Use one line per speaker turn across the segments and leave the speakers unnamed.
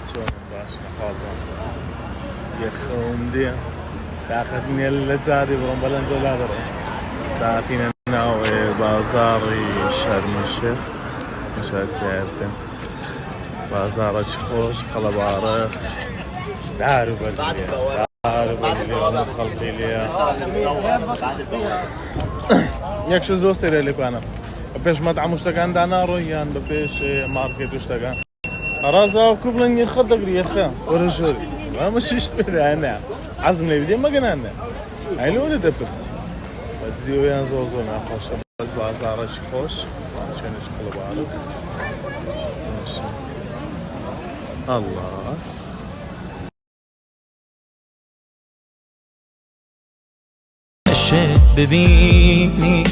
چۆنم باش نەخوازم یەخەوم دێ تااقەتنیە لە جادێ بڕۆم بەلەنجە لا بڕۆم ساعتینە ناو بازاڕی شەرمەشێخ مشاهدە بکەن بازاڕێکی خۆش قەڵەبارە دار و بەرزێ دار و بەرزێ خەڵقی لێیە یەکشە زۆر سێرە لێکوانە بە پێش مەطعەم و شتەکان داناڕۆیان بە پێش مارکێت و شتەکان ڕازاوکو بڵێن یەخە دەگری یەخە وەرە ژۆری ئەمە چیش پێدانە عەزم لێ بدێ مەگەنانە ئایلۆرە دەپرسی بەجددیۆیان زۆر زۆر ناخۆشە بەس بازاڕێکی خۆش شوێنێکی قەڵەبارە الله
ببینی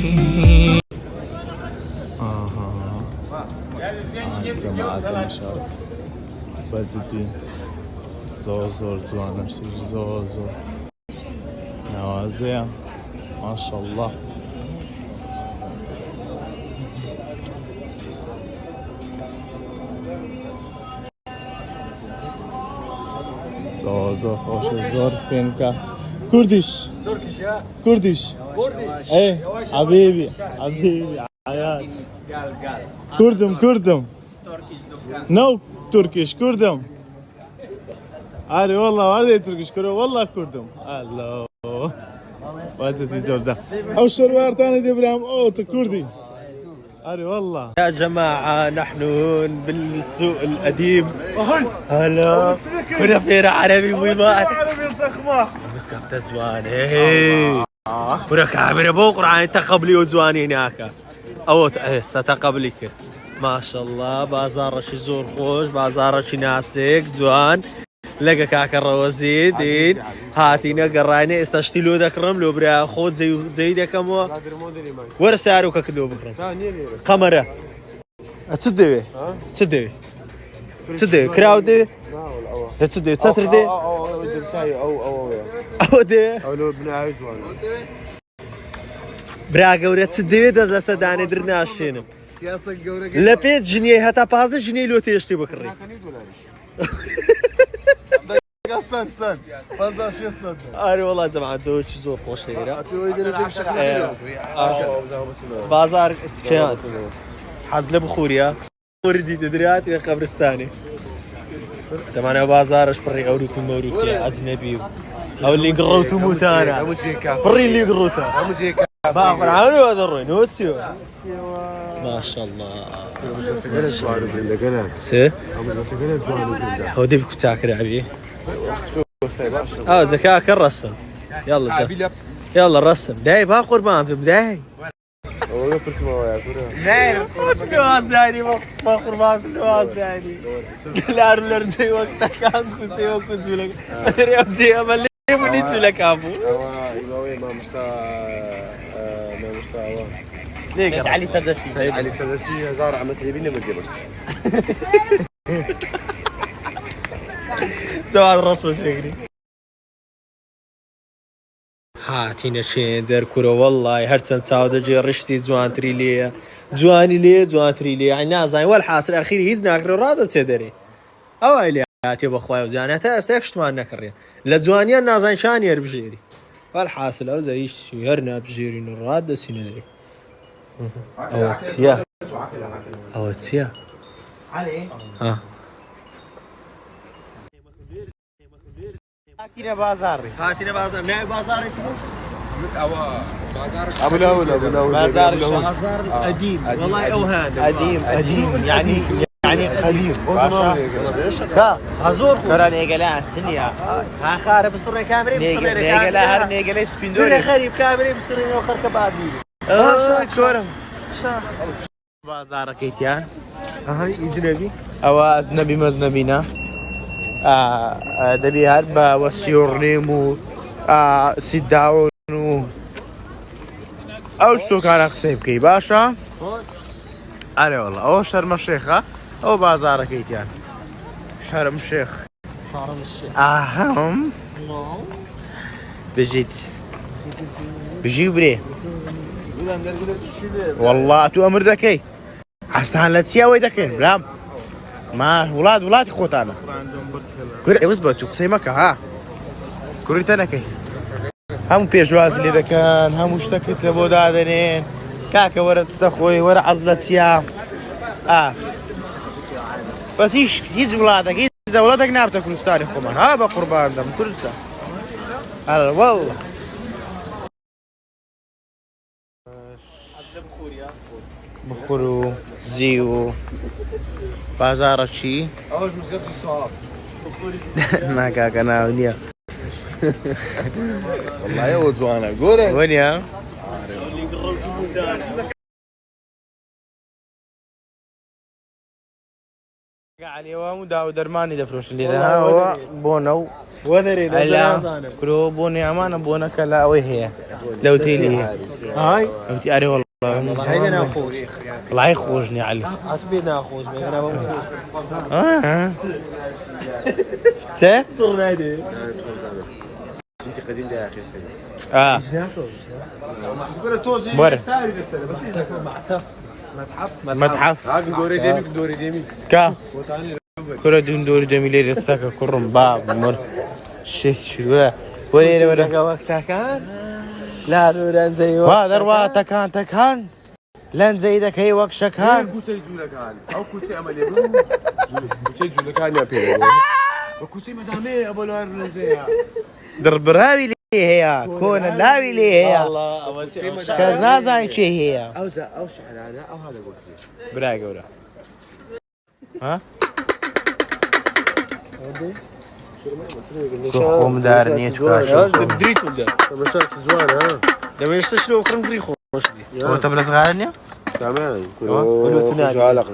جەماعەتە مشاو بەجددی زۆر زۆر جوانەشی زۆر زۆر ناوازەیە ماشەڵڵا زۆر زۆر خۆشە زۆر پێنکە کوردیش كرديش ايه حبيبي حبيبي عيال كردم نو تركيش كردم عاري والله هذا تركيش كردم والله كردم الله وازدي جوده او شروار ثاني دي ابراهيم او كردي عاري والله
يا جماعة نحن بالسوق القديم هلا كنا في عربي ويبقى
عربي صخمة
بس كفتة زوان هي برك عبر بكرة عن تقبلي وزواني هناك أو ستقبلي كده ما شاء الله بازار شي زور خوش بازار شي ناسك زوان لقى كاك الروزيد هاتينا قراينا استشتلو ذاك الرمل وبرا خود زي ذاك مو ورا سعره ككدو بكره قمره تصدقي كراودي تصدقي ستردي او دي برا قورة تصدقي دز سداني درناشينم لبيت جنيه هتا 15 جنيه لو تيشتي بكري
سن 15 سن
آره والله جماعة زوج زور خوش هيرا
تو يدير بشكل
بازار كيان حزله بخوريا وردي تدريات يا قبرستاني تمام بازارش بري اوروكي موروكي اجنبي او اللي قروتو موتانا بري اللي قروتها باقر عاوني هذا الروي نوسيو ما شاء الله سي هو دي بكتاكر عبي ذكاء كالرسم يلا يلا الرسم داي با قربان بداي النواز داني ما قربان في النواز داني لا رلردي وقتك كان كوسي وكوسي لك ادري امزي امل ونيت لك ابو ليك علي سردسي
علي سردسي زار عملت لي بينا مدي بس
زواد الرسم شكري هاتينا شين در كرو والله هرسن ساودا جي رشتي جوان تريليه جوان تريليه يعني نازاين والحاصل الاخير يزناك رادا تدري او الي هاتي بخوايا وزانته استكشت ما نكري لجوانيا نازاين شان يربجيري والحاصل او زي هرنا بجيري نرادا سيندري او تيا علي هاتينا بازار ناي بازار اسمه
ابو الاول
بازار الشهر القديم والله اوهان قديم يعني قديم ها ازور كراني قلا سنيا ها خارب بصرنا كامري بصرنا قلا هر نيقلا سبيندوري غريب كامري بصرنا وخر كبابي شكرا بازار كيتيان هاي اجنبي او اجنبي مزنبينا دبي هربا وسيورنيمو سيداون او شتو كان قسيم كي باشا اري والله او شرم الشيخ او بازار كيتيان شرم الشيخ اهم بجي بري والله تو امر ذكي حستان لا تسيا ويدكن بلام ما ولاد خوتانا
عندهم بكلا
كوري بس بتو قسيمك ها كوري تنكي هم بيجواز اللي ذا كان هم اشتكت لبو دادنين كاكا ورا تستخوي ورا عزلة سيام بس ايش يجي ولادك اذا ولادك نابتك كردستاني خمان ها بقربان دم كردستان هلا والله بخورو زيو بازار شي
اول مش جبت الصعاب
ما كاكا انا ونيا
والله يا وزوانا قولي
ونيا علي وامو داو درماني دفروش اللي ها هو بونو
وذري
لا كلو بوني امان بونا كلا وهي لو تيلي
هاي
لو تي اري والله
هاي انا اخوش
الله يخوجني علي
عتبينا اخوش انا
سه
صر نادي شيء قديم ده يا اخي سنه تقول توزي
بره
ساري للسنه بس
متحف
هاك دوري ديمي دوري ديمي
كا كرة دون دور جميلة رستاك كرم باب مر شيت شو وين وين
وقتها كان لا دوران زي
وهذا روا تكان لن زيدك هي وقت شكان
كوسي جولا كان او كوسي امل كوسي جولا كان يا بيرو وكوسي مدامي ابو لار زي
درب راوي لي هي كون لاوي لي هي
الله اول شيء
كازنا زين شي هي
او شحنانه او هذا قلت لي
براي قولا ها خوم دار نيت كاش
دريت ولا مساك زوان ها
دابا يستشرو كرم دريخو هو تبلا صغارني
تمام كلو رجالك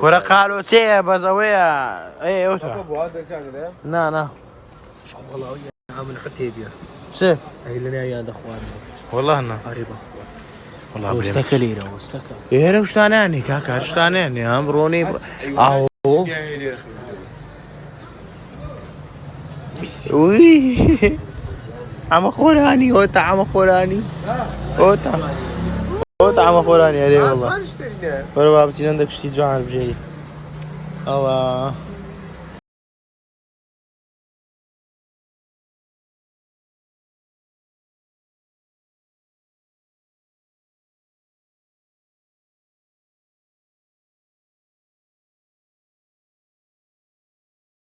كرة قالوا تي بزاوية اي اوتا
ابو هذا زين
نا
والله يا عم الحتيبيه
سي
هي لنا يا اخوان
والله انا
قريب اخوان
والله
واستكى ليره واستكى
ايه وش تاناني كاكا وش تاناني هم بروني اهو وي عم خوراني اوتا عم خوراني اوتا عم خوراني عليه والله والله بابتي عندك شي جوعان بجاي الله